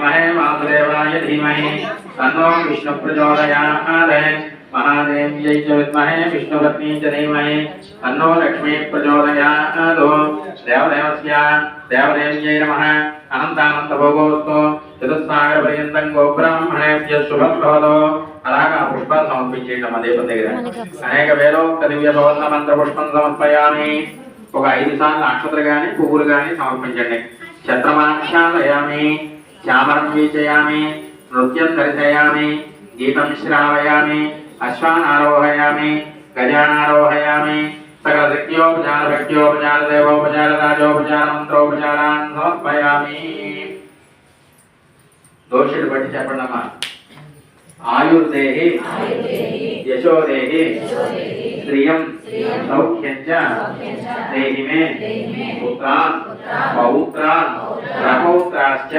विद्महे वासुदेवाय धीमहि तन्नो विष्णु प्रचोदयात् महादेव्यै च विद्महे विष्णुपत्नी च धीमहि तन्नो लक्ष्मी प्रचोदयात् देवदेव्यै नमः अनन्तानन्तभोगोऽस्तु चतुस्सागरपर्यन्तं गोब्राह्मणेभ्यः शुभं भवतु అలాగా పుష్పాలు సమర్పించేయండి మా దీపం దగ్గర అనేక వేలోక్త దివ్య భవన మంత్ర పుష్పం సమర్పయామి ఒక 5 సార్లు అక్షతలు గాని పువ్వులు గాని సమర్పించండి ఛత్రమాఖ్యాదయామి శ్యామరం వీచయామి నృత్యం దర్శయామి గీతం శ్రావయామి అశ్వానారోహయామి గజానారోహయామి సకల శక్తియోపచార భక్త్యోపచార దేవోపచార రాజోపచార మంత్రోపచారాన్ సమర్పయామి దోషుడు బట్టి చెప్పండి అమ్మా आयुर्देहि यशोदेहि श्रियं सौख्यं च देहि मे पुत्रान् पौत्रान् प्रपौत्राश्च